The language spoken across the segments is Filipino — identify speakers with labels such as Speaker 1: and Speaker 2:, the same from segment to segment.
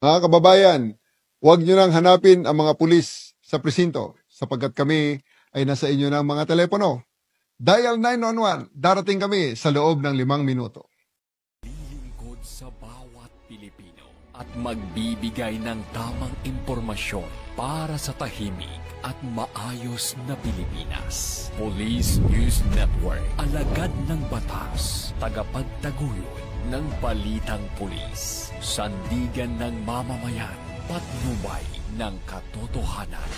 Speaker 1: Mga kababayan, huwag nyo nang hanapin ang mga pulis sa presinto sapagkat kami ay nasa inyo ng mga telepono. Dial 911, darating kami sa loob ng 5 minuto.
Speaker 2: Lilingkod sa bawat Pilipino at magbibigay ng tamang impormasyon para sa tahimik at maayos na Pilipinas. Police News Network, alagad ng batas, tagapagtaguyod ng balitang pulis, sandigan ng mamamayan, patnubay ng katotohanan.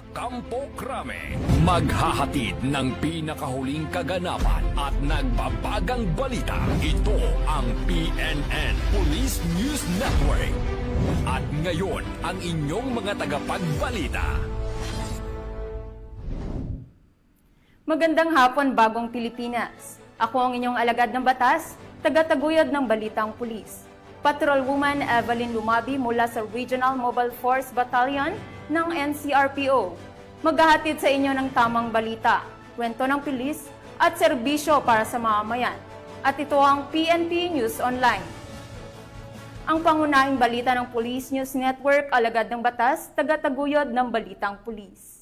Speaker 2: Kampo Krame, maghahatid ng pinakahuling kaganapan at nagbabagang balita. Ito ang PNN Police News Network. At ngayon, ang inyong mga tagapagbalita.
Speaker 3: Magandang hapon, Bagong Pilipinas. Ako ang inyong alagad ng batas, tagataguyod ng Balitang Pulis. Patrolwoman Evelyn Lumabi mula sa Regional Mobile Force Battalion ng NCRPO. Maghahatid sa inyo ng tamang balita, kwento ng pulis at serbisyo para sa mamamayan. At ito ang PNP News Online. Ang pangunahing balita ng Police News Network, alagad ng batas, tagataguyod ng Balitang Pulis.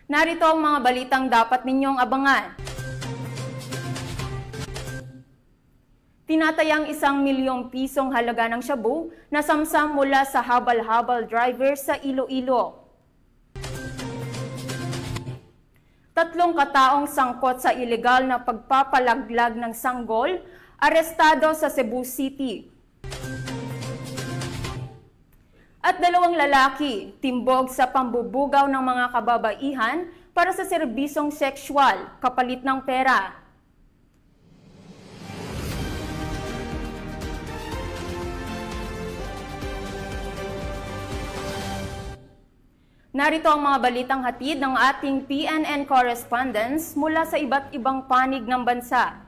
Speaker 3: Narito ang mga balitang dapat ninyong abangan. Tinatayang 1 milyong pisong halaga ng shabu na samsam mula sa habal-habal driver sa Iloilo. 3 kataong sangkot sa ilegal na pagpapalaglag ng sanggol, arestado sa Cebu City. At 2 lalaki, timbog sa pambubugaw ng mga kababaihan para sa serbisyong sexual, kapalit ng pera. Narito ang mga balitang hatid ng ating PNN correspondents mula sa iba't ibang panig ng bansa.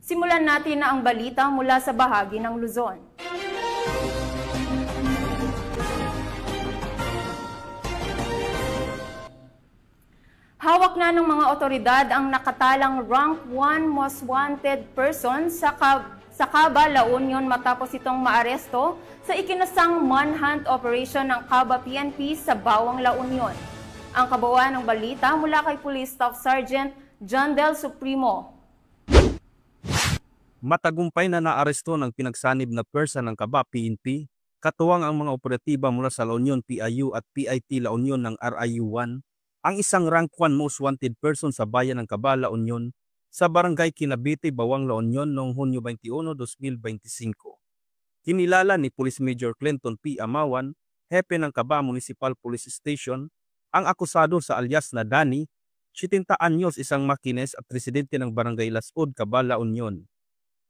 Speaker 3: Simulan natin na ang balita mula sa bahagi ng Luzon. Hawak na ng mga otoridad ang nakatalang rank 1 most wanted person sa Caba, La Union matapos itong maaresto sa ikinasang manhunt operation ng Caba PNP sa Bawang La Union. Ang kabuuan ng balita mula kay Police Staff Sergeant John Del Supremo.
Speaker 4: Matagumpay na naaresto ng pinagsanib na pwersa ng Caba PNP, katuwang ang mga operatiba mula sa La Union PIU at PIT La Union ng RIU-1, ang isang rank 1 most wanted person sa bayan ng Caba, La Union sa barangay Kinabite, Bawang La Union noong Hunyo 21, 2025. Kinilala ni Police Major Clinton P. Amawan, hepe ng Caba Municipal Police Station, ang akusado sa alias na Danny, 70 anyos, isang makines at residente ng barangay Lasud, Caba, La Union.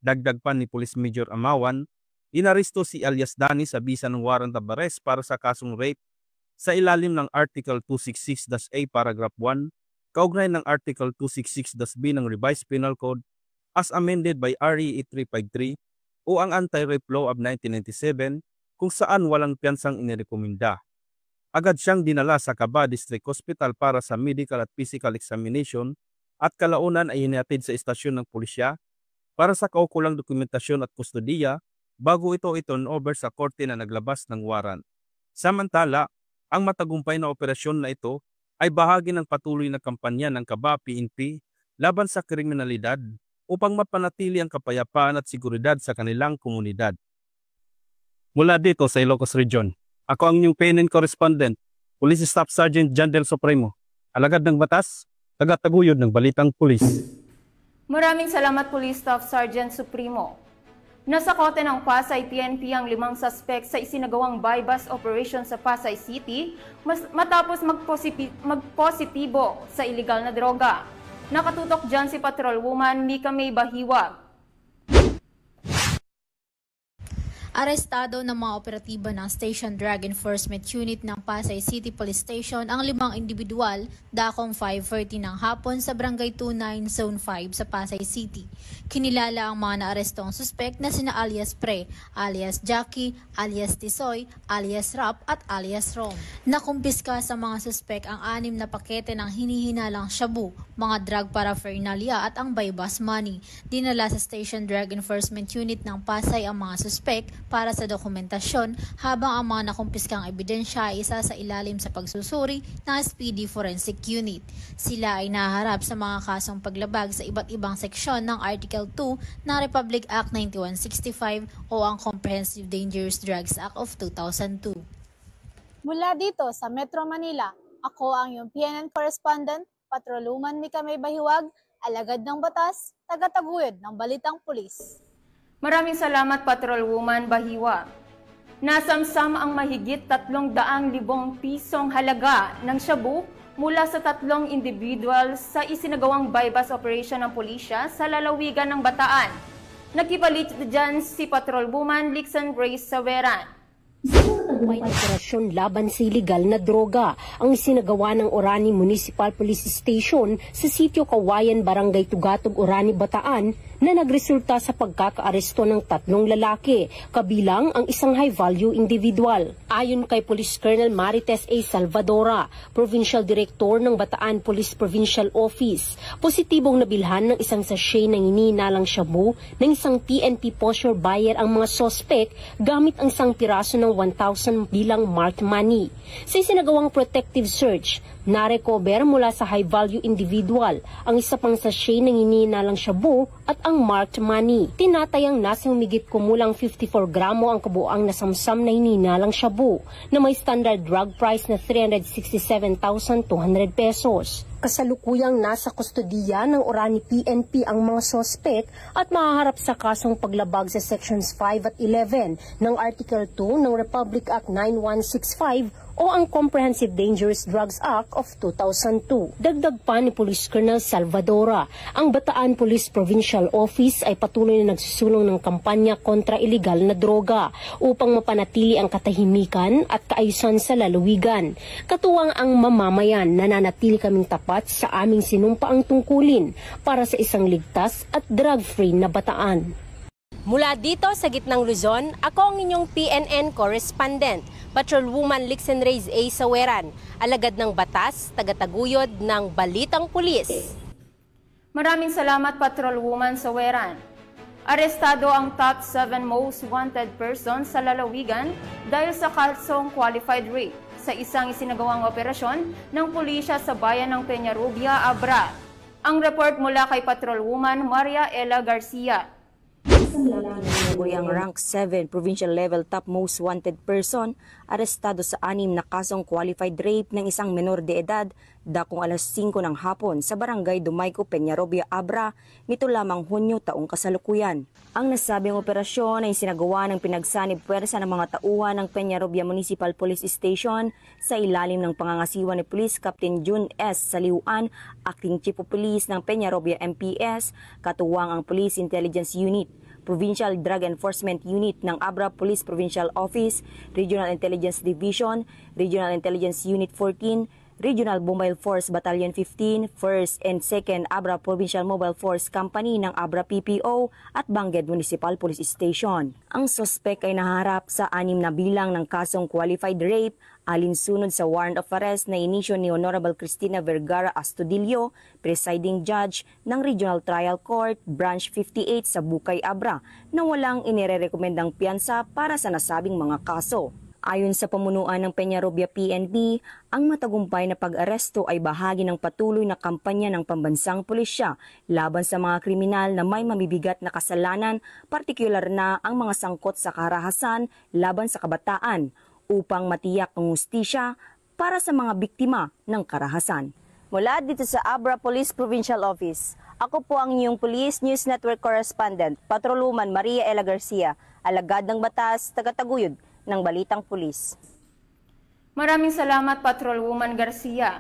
Speaker 4: Dagdag pa ni Police Major Amawan, inaresto si alias Danny sa bisa ng warrant of arrest para sa kasong rape sa ilalim ng Article 266-A Paragraph 1, kaugnay ng Article 266-B ng Revised Penal Code as amended by RE 8353 o ang Anti-Rape Law of 1997 kung saan walang piyansang inirekomenda. Agad siyang dinala sa Caba District Hospital para sa medical at physical examination at kalaunan ay hinihatid sa istasyon ng pulisya para sa kaukulang dokumentasyon at kustodiya bago ito i-turnover sa korte na naglabas ng warrant. Samantala, ang matagumpay na operasyon na ito ay bahagi ng patuloy na kampanya ng Caba PNP laban sa kriminalidad upang mapanatili ang kapayapaan at seguridad sa kanilang komunidad. Mula dito sa Ilocos Region, ako ang inyong PNN correspondent, Police Staff Sergeant John Del Supremo, alagad ng batas, tagataguyod ng Balitang Pulis.
Speaker 3: Maraming salamat, Police Staff Sergeant Supremo. Nasa kote ng Pasay PNP ang 5 suspect sa isinagawang buy-bust operation sa Pasay City matapos magpositibo sa iligal na droga. Nakatutok dyan si Patrolwoman Mika May Bahiwag.
Speaker 5: Arestado ng mga operatiba ng Station Drug Enforcement Unit ng Pasay City Police Station ang 5 individual dakong 5:30 ng hapon sa Barangay 29 Zone 5 sa Pasay City. Kinilala ang mga naarestong suspect na sina alias Pre, alias Jackie, alias Tisoy, alias Rap at alias Rom. Nakumpiska sa mga suspect ang 6 na pakete ng hinihinalang shabu, mga drug paraphernalia at ang buy-bus money. Dinala sa Station Drug Enforcement Unit ng Pasay ang mga suspect para sa dokumentasyon habang ang mga nakumpiskang ebidensya ay isa sa ilalim sa pagsusuri ng SPD Forensic Unit. Sila ay naharap sa mga kasong paglabag sa iba't ibang seksyon ng Article 2 ng Republic Act 9165 o ang Comprehensive Dangerous Drugs Act of 2002.
Speaker 6: Mula dito sa Metro Manila, ako ang iyong PNN correspondent, Patroluman Mika May Bahiwag, alagad ng batas, tagataguyod ng balitang pulis.
Speaker 3: Maraming salamat, Patrolwoman Bahiwa. Nasamsam ang mahigit 300,000 pisong halaga ng shabu mula sa 3 individual sa isinagawang buy-bus operation ng pulisya sa lalawigan ng Bataan. Nakipalit dyan si Patrolwoman Lixan Grace Saveran.
Speaker 7: May operasyon laban sa iligal na droga ang isinagawa ng Orani Municipal Police Station sa sitio Kawayan, Barangay Tugatog, Orani, Bataan na nagresulta sa pagkakaaresto ng 3 lalaki, kabilang ang isang high-value individual. Ayon kay Police Colonel Marites A. Salvadora, Provincial Director ng Bataan Police Provincial Office, positibong nabilhan ng isang sachet ng hinihinalang shabu ng isang PNP posture buyer ang mga sospek gamit ang isang piraso ng 1,000 bilang marked money. Sa isinagawang protective search, narecover mula sa high-value individual ang isa pang sachet ng hinihinalang shabu at ang marked money. Tinatayang nasa humigit kumulang 54 gramo ang kabuang nasamsam na hinihinalang shabu na may standard drug price na 367,200 pesos. Kasalukuyang nasa kustodiya ng Orani PNP ang mga sospek at mahaharap sa kasong paglabag sa Sections 5 at 11 ng Article 2 ng Republic Act 9165 o ang Comprehensive Dangerous Drugs Act of 2002. Dagdag pa ni Police Colonel Salvadora, ang Bataan Police Provincial Office ay patuloy na nagsusulong ng kampanya kontra iligal na droga upang mapanatili ang katahimikan at kaayusan sa lalawigan. Katuwang ang mamamayan, nananatili kaming tapat sa aming sinumpaang tungkulin para sa isang ligtas at drug-free na Bataan.
Speaker 8: Mula dito sa gitnang Luzon, ako ang inyong PNN correspondent, Patrolwoman Lixan Reyes A. Saweran, alagad ng batas, tagataguyod ng balitang pulis.
Speaker 3: Maraming salamat, Patrolwoman Saweran. Arestado ang top 7 most wanted persons sa lalawigan dahil sa kasong qualified rape sa isang isinagawang operasyon ng pulisya sa bayan ng Peñarubia, Abra. Ang report mula kay Patrolwoman Maria Ella Garcia.
Speaker 9: Ang rank 7 provincial level top most wanted person arestado sa 6 na kasong qualified rape ng isang menor de edad dakong alas 5 ng hapon sa barangay Dumayco, Peñarubia, Abra nito lamang Hunyo taong kasalukuyan. Ang nasabing operasyon ay sinagawa ng pinagsanib puwersa ng mga tauhan ng Peñarubia Municipal Police Station sa ilalim ng pangangasiwa ni Police Captain June S. Saliuan, Acting Chief of Police ng Peñarubia MPS, katuwang ang Police Intelligence Unit, Provincial Drug Enforcement Unit ng Abra Police Provincial Office, Regional Intelligence Division, Regional Intelligence Unit 14, Regional Mobile Force Battalion 15, 1st and 2nd Abra Provincial Mobile Force Company ng Abra PPO at Bangged Municipal Police Station. Ang suspect ay naharap sa 6 na bilang ng kasong qualified rape alinsunod sa warrant of arrest na inisyo ni Honorable Cristina Vergara Astudillo, Presiding Judge ng Regional Trial Court, Branch 58 sa Bukay, Abra, na walang inirerekomendang piyansa para sa nasabing mga kaso. Ayon sa pamunuan ng Peñarubia PNP, ang matagumpay na pag-aresto ay bahagi ng patuloy na kampanya ng pambansang pulisya laban sa mga kriminal na may mamibigat na kasalanan, partikular na ang mga sangkot sa karahasan laban sa kabataan, upang matiyak ang hustisya para sa mga biktima ng karahasan.
Speaker 8: Mula dito sa Abra Police Provincial Office, ako po ang inyong Police News Network Correspondent, Patrolwoman Maria Ella Garcia, alagad ng batas, tagataguyod ng balitang pulis.
Speaker 3: Maraming salamat, Patrolwoman Garcia.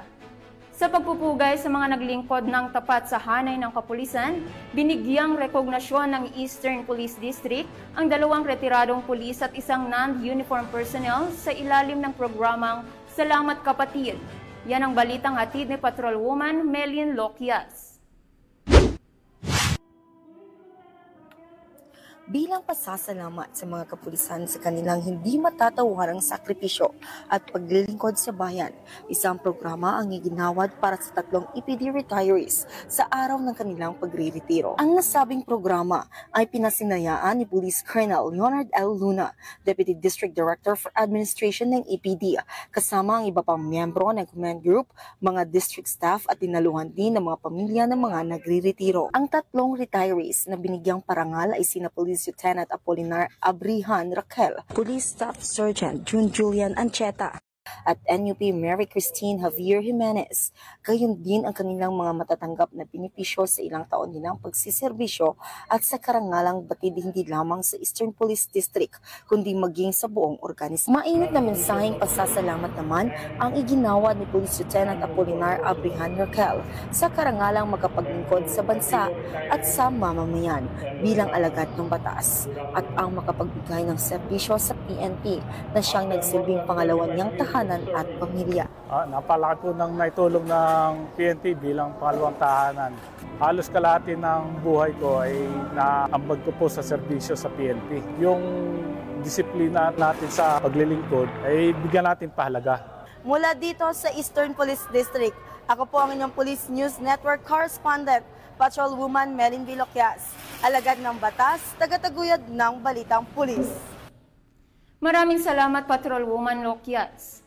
Speaker 3: Sa pagpupugay sa mga naglingkod ng tapat sa hanay ng kapulisan, binigyang rekognasyon ng Eastern Police District ang 2 retiradong pulis at isang non-uniform personnel sa ilalim ng programang Salamat Kapatid. Yan ang balitang hatid ni Patrolwoman Melin Loquias.
Speaker 10: Bilang pasasalamat sa mga kapulisan sa kanilang hindi matatawarang sakripisyo at paglilingkod sa bayan, isang programa ang iginawad para sa 3 EPD retirees sa araw ng kanilang pagre-retiro. Ang nasabing programa ay pinasinayaan ni Police Colonel Leonard L. Luna, Deputy District Director for Administration ng EPD, kasama ang iba pang miyembro ng command group, mga district staff at tinaluhan din ng mga pamilya ng mga nagre-retiro. Ang 3 retirees na binigyang parangal ay sina Police Lieutenant Apolinar Abrihan Raquel, Police Staff Sergeant June Julian Ancheta, at NUP Mary Christine Javier Jimenez. Gayon din ang kanilang mga matatanggap na benepisyo sa ilang taon nilang pagsiserbisyo at sa karangalang batid hindi lamang sa Eastern Police District kundi maging sa buong organismo. Mainit na mensaheng pasasalamat naman ang iginawad ni Police Lieutenant Apolinar Abrihan Raquel sa karangalang makapaglingkod sa bansa at sa mamamayan bilang alagad ng batas at ang makapagbigay ng serbisyo sa PNP na siyang nagsilbing pangalawan niyang tahanan at pamilya.
Speaker 11: Napalaki po ng naitulong ng PNP bilang pangalawang tahanan. Halos kalahati ng buhay ko ay naambag ko po sa serbisyo sa PNP. Yung disiplina natin sa paglilingkod ay bigyan natin pahalaga.
Speaker 10: Mula dito sa Eastern Police District, ako po ang inyong Police News Network Correspondent, Patrolwoman Melin Loquias, alagad ng batas, tagataguyod ng Balitang Pulis.
Speaker 3: Maraming salamat, Patrolwoman Loquias.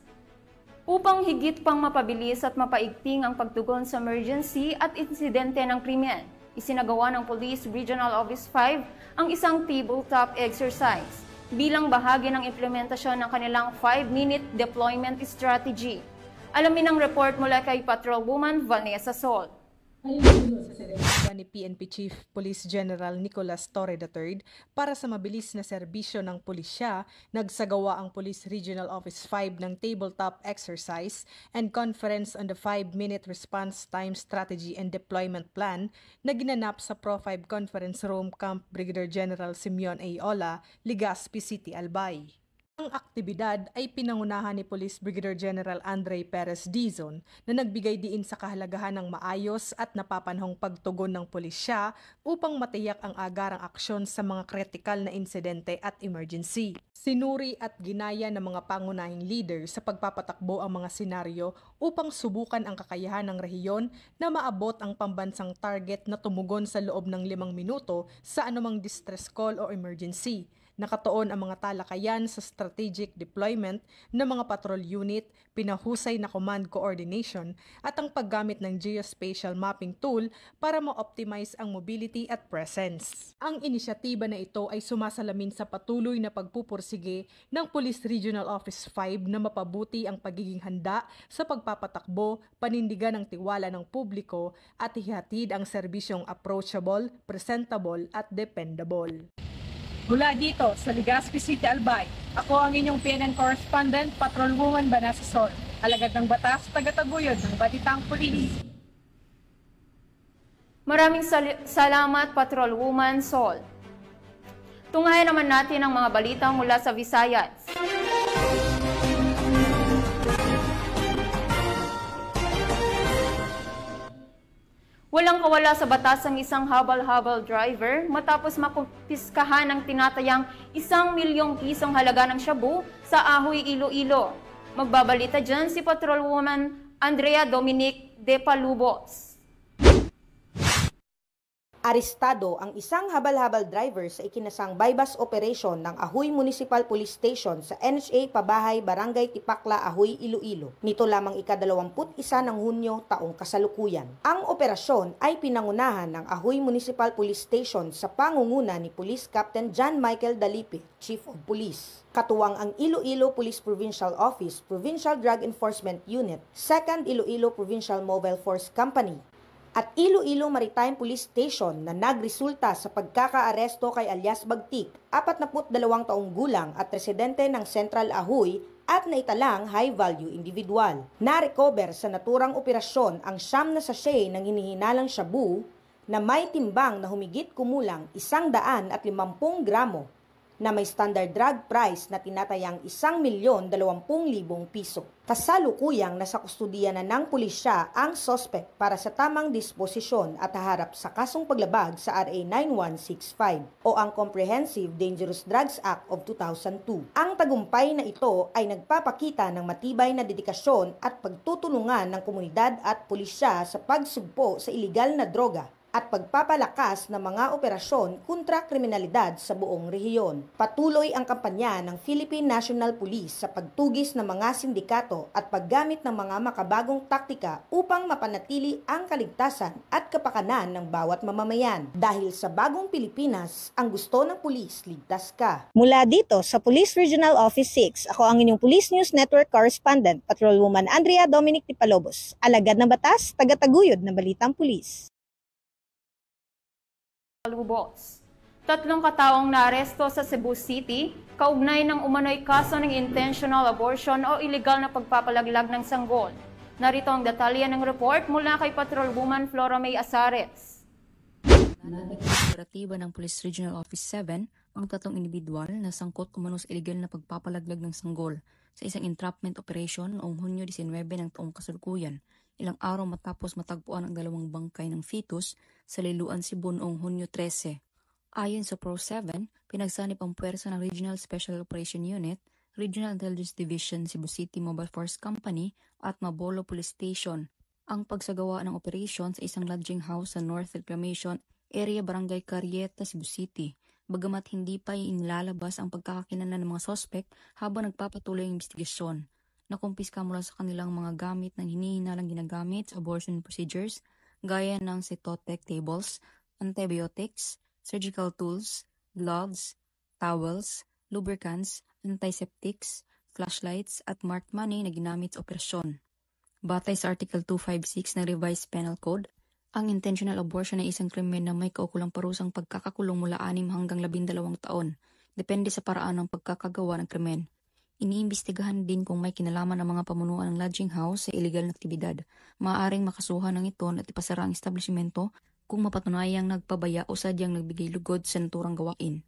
Speaker 3: Upang higit pang mapabilis at mapaigting ang pagtugon sa emergency at insidente ng krimen, isinagawa ng Police Regional Office 5 ang isang tabletop exercise bilang bahagi ng implementasyon ng kanilang 5-minute deployment strategy. Alamin ang report mula kay Patrolwoman Vanessa Sol.
Speaker 12: Sa serbisyo ni PNP Chief Police General Nicolas Torre III para sa mabilis na serbisyo ng pulisya, nagsagawa ang Police Regional Office 5 ng tabletop exercise and conference on the 5-minute response time strategy and deployment plan na ginanap sa Pro5 Conference Room Camp Brigadier General Simeon A. Ola, Legazpi City, Albay. Ang aktibidad ay pinangunahan ni Police Brigadier General Andre Perez Dizon na nagbigay diin sa kahalagahan ng maayos at napapanahong pagtugon ng pulisya upang matiyak ang agarang aksyon sa mga kritikal na insidente at emergency. Sinuri at ginaya ng mga pangunahing leader sa pagpapatakbo ang mga senaryo upang subukan ang kakayahan ng rehiyon na maabot ang pambansang target na tumugon sa loob ng 5 minuto sa anumang distress call o emergency. Nakatuon ang mga talakayan sa strategic deployment ng mga patrol unit, pinahusay na command coordination at ang paggamit ng geospatial mapping tool para ma-optimize ang mobility at presence. Ang inisyatiba na ito ay sumasalamin sa patuloy na pagpupursige ng Police Regional Office 5 na mapabuti ang pagiging handa sa pagpapatakbo, panindigan ng tiwala ng publiko at ihatid ang serbisyong approachable, presentable at dependable.
Speaker 13: Mula dito sa Legazpi City, Albay, ako ang inyong PNN Correspondent, Patrolwoman Vanessa Sol, alagad ng batas, tagataguyod ng Balitang Pulis.
Speaker 3: Maraming salamat, Patrolwoman Sol. Tunghayan naman natin ang mga balita mula sa Visayas. Walang kawala sa batas ang isang habal-habal driver matapos makumpiskahan ng tinatayang 1 milyong pisong halaga ng shabu sa Ahoy, Iloilo. Magbabalita dyan si Patrolwoman Andrea Dominic De Palubos.
Speaker 14: Arestado ang isang habal-habal driver sa ikinasang bypass operation ng Ahoy Municipal Police Station sa NHA Pabahay, Barangay Tipakla, Ahoy, Iloilo. Nito lamang ika-21 ng Hunyo taong kasalukuyan. Ang operasyon ay pinangunahan ng Ahoy Municipal Police Station sa pangunguna ni Police Captain John Michael Dalipe, Chief of Police. Katuwang ang Iloilo Police Provincial Office, Provincial Drug Enforcement Unit, 2nd Iloilo Provincial Mobile Force Company, at Iloilo Maritime Police Station na nagresulta sa pagkakaaresto kay alias Bagtik, 42 taong gulang at residente ng Central Ahoy at naitalang high-value individual. Na-recover sa naturang operasyon ang 9 na sachet ng hinihinalang shabu na may timbang na humigit kumulang 150 gramo na may standard drug price na tinatayang 1,020,000 piso. Kasalukuyang nasa kustudiya na ng pulisya ang suspect para sa tamang disposisyon at haharap sa kasong paglabag sa RA 9165 o ang Comprehensive Dangerous Drugs Act of 2002. Ang tagumpay na ito ay nagpapakita ng matibay na dedikasyon at pagtutulungan ng komunidad at pulisya sa pagsugpo sa iligal na droga at pagpapalakas ng mga operasyon kontra kriminalidad sa buong rehiyon. Patuloy ang kampanya ng Philippine National Police sa pagtugis ng mga sindikato at paggamit ng mga makabagong taktika upang mapanatili ang kaligtasan at kapakanan ng bawat mamamayan. Dahil sa bagong Pilipinas, ang gusto ng pulis, ligtas ka.
Speaker 6: Mula dito sa Police Regional Office 6, ako ang inyong Police News Network Correspondent, Patrolwoman Andrea Dominic Tipalobos. Alagad ng batas, tagataguyod ng balitang pulis.
Speaker 3: Lubos. 3 kataong naaresto sa Cebu City, kaugnay ng umano'y kaso ng intentional abortion o illegal na pagpapalaglag ng sanggol. Narito ang detalye ng report mula kay Patrolwoman Flora May Azares.
Speaker 15: Nananag ng operatiba ng Police Regional Office 7 ang 3 individual na sangkot umano sa illegal na pagpapalaglag ng sanggol sa isang entrapment operation noong Hunyo 19 ng taong kasalukuyan. Ilang araw matapos matagpuan ang 2 bangkay ng fetus sa Liloan, Cebu noong Hunyo 13. Ayon sa Pro7, pinagsanib ang puwersa ng Regional Special Operation Unit, Regional Intelligence Division, Cebu City Mobile Force Company at Mabolo Police Station ang pagsagawa ng operation sa isang lodging house sa North Reclamation Area, Barangay Carieta, Cebu City. Bagamat hindi pa inilalabas ang pagkakakilanlan ng mga sospek habang nagpapatuloy ang investigasyon. Nakumpiska mula sa kanilang mga gamit na hinihinalang ginagamit sa abortion procedures gaya ng cytotec tables, antibiotics, surgical tools, gloves, towels, lubricants, antiseptics, flashlights at marked money na ginamit sa operasyon. Batay sa Article 256 ng Revised Penal Code, ang intentional abortion ay isang krimen na may kaukulang parusang pagkakakulong mula 6 hanggang 12 taon, depende sa paraan ng pagkakagawa ng krimen. Iniimbestigahan din kung may kinalaman ang mga pamunuan ng lodging house sa illegal na aktibidad. Maaaring makasuhan ng ito at ipasara ang establishmento kung mapatunayang nagpabaya o sadyang nagbigay lugod sa naturang gawain.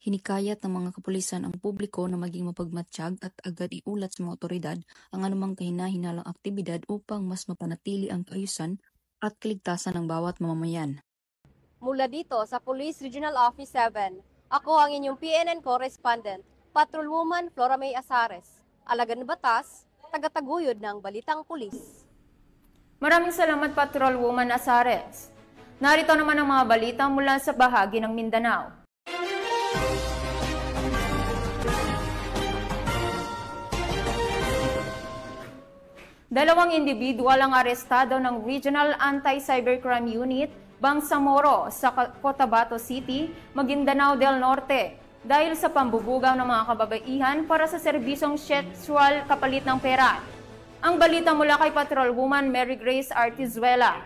Speaker 15: Hinikayat ng mga kapulisan ang publiko na maging mapagmatsyag at agad iulat sa mga otoridad ang anumang kahina-hinalang aktibidad upang mas mapanatili ang kaayusan at kaligtasan ng bawat mamamayan.
Speaker 8: Mula dito sa Police Regional Office 7, ako ang inyong PNN Correspondent, Patrolwoman Flora May Azares, alagad ng batas, tagataguyod ng balitang pulis.
Speaker 3: Maraming salamat Patrolwoman Azares. Narito naman ang mga balita mula sa bahagi ng Mindanao. Dalawang individual ang arestado ng Regional Anti-Cybercrime Unit, Bangsamoro sa Cotabato City, Maguindanao del Norte, dahil sa pambubugaw ng mga kababaihan para sa serbisyong sexual kapalit ng pera. Ang balita mula kay Patrolwoman Mary Grace Artizuela.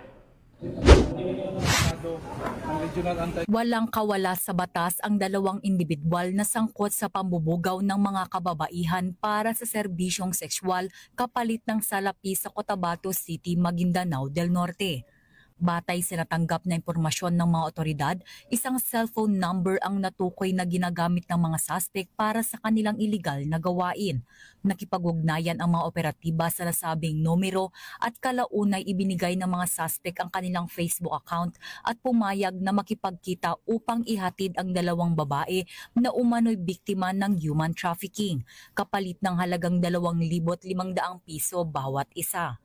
Speaker 16: Walang kawala sa batas ang dalawang individual na sangkot sa pambubugaw ng mga kababaihan para sa serbisyong sexual kapalit ng salapi sa Cotabato City, Maguindanao del Norte. Batay sa natanggap na impormasyon ng mga otoridad, isang cellphone number ang natukoy na ginagamit ng mga suspect para sa kanilang iligal na gawain. Nakipag-ugnayan ang mga operatiba sa nasabing numero at kalaunay ibinigay ng mga suspect ang kanilang Facebook account at pumayag na makipagkita upang ihatid ang dalawang babae na umano'y biktima ng human trafficking, kapalit ng halagang 2,500 piso bawat isa.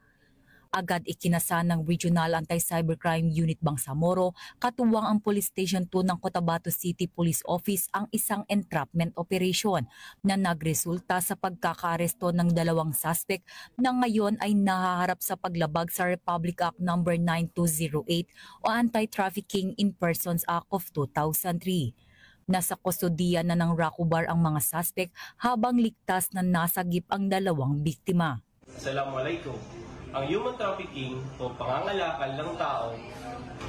Speaker 16: Agad ikinasa ng Regional Anti-Cybercrime Unit Bangsamoro, katuwang ang Police Station 2 ng Cotabato City Police Office ang isang entrapment operation na nagresulta sa pagkakaaresto ng dalawang suspect na ngayon ay nahaharap sa paglabag sa Republic Act No. 9208 o Anti-Trafficking in Persons Act of 2003. Nasa kustodiya na ng Rakubar ang mga suspect habang ligtas na nasagip ang dalawang biktima.
Speaker 17: Assalamualaikum. Ang human trafficking o pangangalakal ng tao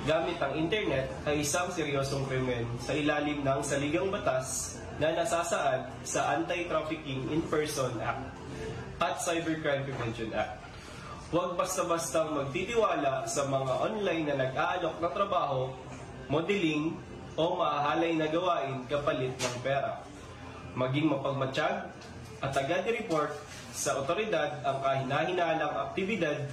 Speaker 17: gamit ang internet ay isang seryosong krimen sa ilalim ng saligang batas na nasasaad sa Anti-Trafficking in Person Act at Cybercrime Prevention Act. Huwag basta-bastang magtitiwala sa mga online na nag-aalok ng trabaho, modeling o maahalay na gawain kapalit ng pera. Maging mapagmatsyag at agad i-report sa otoridad ang kahina-hinalang aktibidad,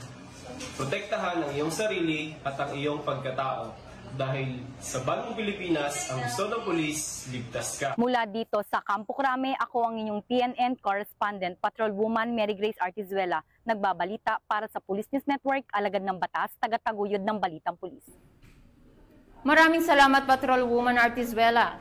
Speaker 17: protektahan ang iyong sarili at ang iyong pagkatao. Dahil sa Bagong Pilipinas, ang gusto ng pulis, ligtas ka.
Speaker 3: Mula dito sa Campo Crame, ako ang inyong PNN correspondent, Patrolwoman Mary Grace Artizuela, nagbabalita para sa Police News Network, alagad ng batas, tagataguyod ng balitang pulis. Maraming salamat, Patrolwoman Artizuela.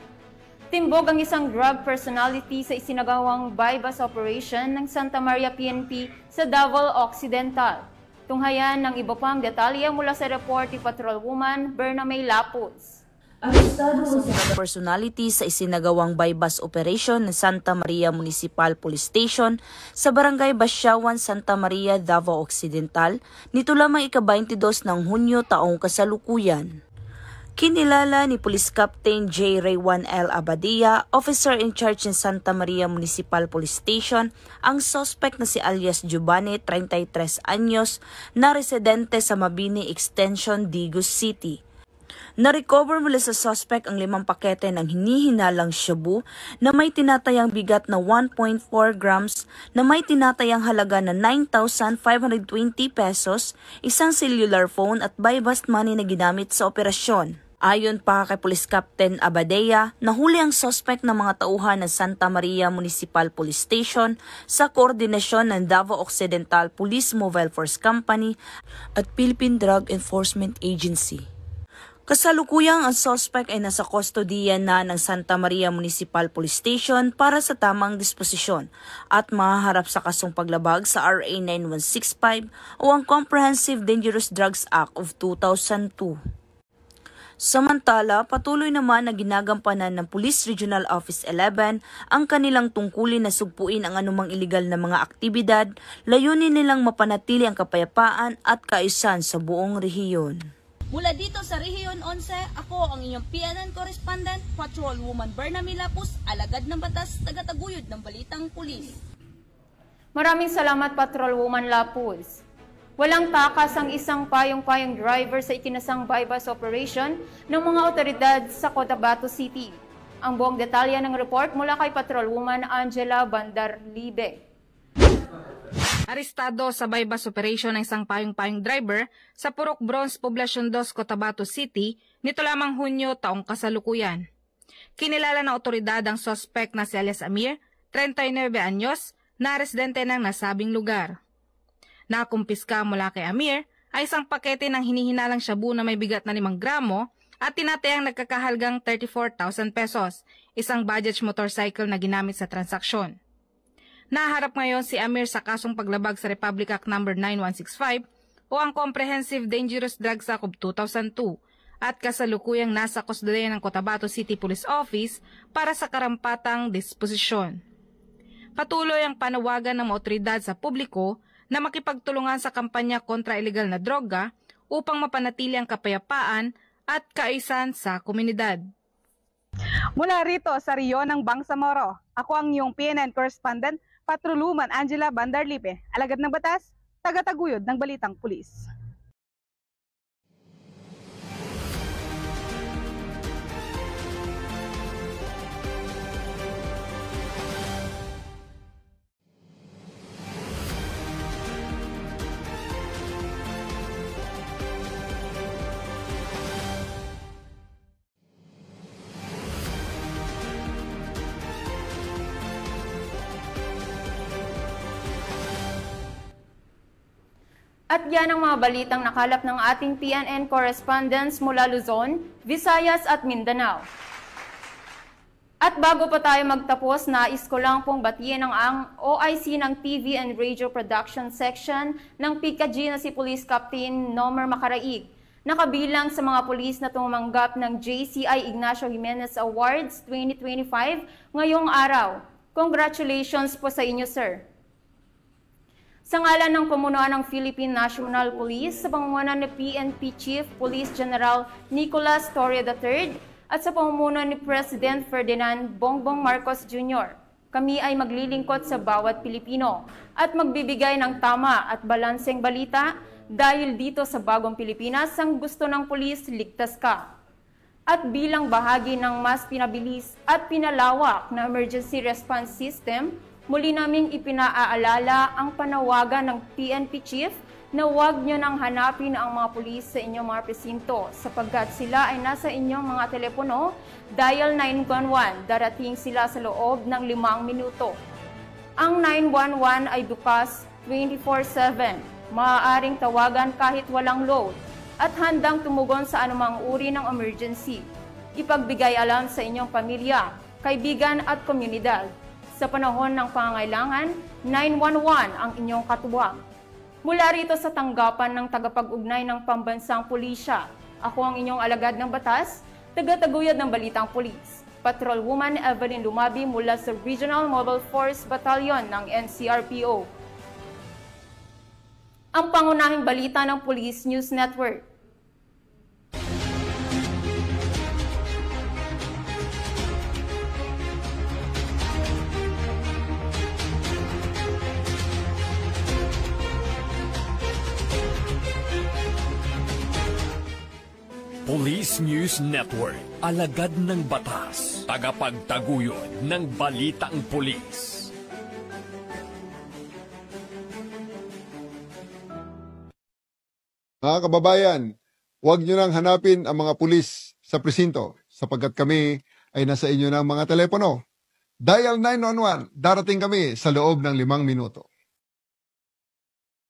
Speaker 3: Timbog ang isang drug personality sa isinagawang bypass operation ng Santa Maria PNP sa Davao Occidental. Tunghayan ng iba pang detalye mula sa report ni Patrolwoman Berna May Lapuz.
Speaker 9: Arestado sa personality sa isinagawang bypass operation ng Santa Maria Municipal Police Station sa Barangay Basyawan, Santa Maria, Davao Occidental, nito lamang ika-22 ng Hunyo taong kasalukuyan. Kinilala ni Police Captain J. Raywan L. Abadia, officer in charge ng Santa Maria Municipal Police Station, ang suspect na si alias Giovanni, 33 anyos, na residente sa Mabini Extension, Digos City. Na-recover mula sa suspect ang 5 pakete ng hinihinalang shabu na may tinatayang bigat na 1.4 grams na may tinatayang halaga na 9,520 pesos, isang cellular phone at bypass money na ginamit sa operasyon. Ayon pa kay Police Captain Abadea, nahuli ang suspect ng mga tauhan ng Santa Maria Municipal Police Station sa koordinasyon ng Davao Occidental Police Mobile Force Company at Philippine Drug Enforcement Agency. Kasalukuyang ang suspect ay nasa kustodiya na ng Santa Maria Municipal Police Station para sa tamang disposisyon at mahaharap sa kasong paglabag sa RA 9165 o ang Comprehensive Dangerous Drugs Act of 2002. Samantala, patuloy naman na ginagampanan ng Police Regional Office 11 ang kanilang tungkulin na sugpuin ang anumang iligal na mga aktibidad, layunin nilang mapanatili ang kapayapaan at kaayusan sa buong rehiyon.
Speaker 18: Mula dito sa Rehiyon 11, ako ang inyong PNN correspondent, Patrolwoman Berna May Lapuz, alagad ng batas, tagataguyod ng balitang pulis.
Speaker 3: Maraming salamat, Patrolwoman Lapuz. Walang takas ang isang payong-payong driver sa ikinasang bypass operation ng mga otoridad sa Cotabato City. Ang buong detalye ng report mula kay Patrolwoman Angela Bandarlibe.
Speaker 19: Arestado sa bypass operation ng isang payong-payong driver sa Purok Bronze, Poblacion 2, Cotabato City, nito lamang Hunyo taong kasalukuyan. Kinilala ng otoridad ang suspect na si alias Amir, 39 anyos, na residente ng nasabing lugar. Nakumpiska mula kay Amir ay isang pakete ng hinihinalang shabu na may bigat na 5 gramo at tinatayang nagkakahalgang 34,000 pesos, isang Bajaj motorcycle na ginamit sa transaksyon. Naharap ngayon si Amir sa kasong paglabag sa Republic Act No. 9165 o ang Comprehensive Dangerous Drugs Act of 2002 at kasalukuyang nasa kustodiya ng Cotabato City Police Office para sa karampatang disposisyon. Patuloy ang panawagan ng mga otoridad sa publiko na makipagtulungan sa kampanya kontra ilegal na droga upang mapanatili ang kapayapaan at kaayusan sa komunidad.
Speaker 13: Mula rito sa Riyon ng Bangsamoro, ako ang iyong PNN correspondent, Patrolwoman Angela Bandarlibe, alagad ng batas, tagataguyod ng balitang pulis.
Speaker 3: At yan ang mga balitang nakalap ng ating PNN correspondents mula Luzon, Visayas at Mindanao. At bago pa tayo magtapos, nais ko lang pong batiin ang OIC ng TV and Radio Production Section ng PICAG na si Police Captain Nomer Macaraig, nakabilang sa mga pulis na tumanggap ng JCI Ignacio Jimenez Awards 2025 ngayong araw. Congratulations po sa inyo, sir. Sa ngalan ng pamunuan ng Philippine National Police, sa pamumuno ni PNP Chief Police General Nicolas Torre III at sa pamumuno ni President Ferdinand Bongbong Marcos Jr., kami ay maglilingkod sa bawat Pilipino at magbibigay ng tama at balanseng balita dahil dito sa bagong Pilipinas ang gusto ng pulis ligtas ka. At bilang bahagi ng mas pinabilis at pinalawak na emergency response system, muli naming ipinaaalala ang panawagan ng PNP Chief na huwag nyo nang hanapin ang mga pulis sa inyong mga presinto sapagkat sila ay nasa inyong mga telepono, dial 911, darating sila sa loob ng 5 minuto. Ang 911 ay bukas 24/7, maaaring tawagan kahit walang load at handang tumugon sa anumang uri ng emergency. Ipagbigay alam sa inyong pamilya, kaibigan at komunidad. Sa panahon ng pangangailangan, 911 ang inyong katuwang. Mula rito sa tanggapan ng tagapag-ugnay ng Pambansang Pulisya, ako ang inyong alagad ng batas, tagataguyod ng Balitang Pulis, Patrolwoman Evelyn Lumabi mula sa Regional Mobile Force Battalion ng NCRPO. Ang pangunahing balita ng Police News Network.
Speaker 2: Police News Network, alagad ng batas, tagapagtaguyod ng balitang pulis.
Speaker 1: Mga kababayan, huwag nyo nang hanapin ang mga pulis sa presinto sapagkat kami ay nasa inyo ng mga telepono. Dial 911, darating kami sa loob ng 5 minuto.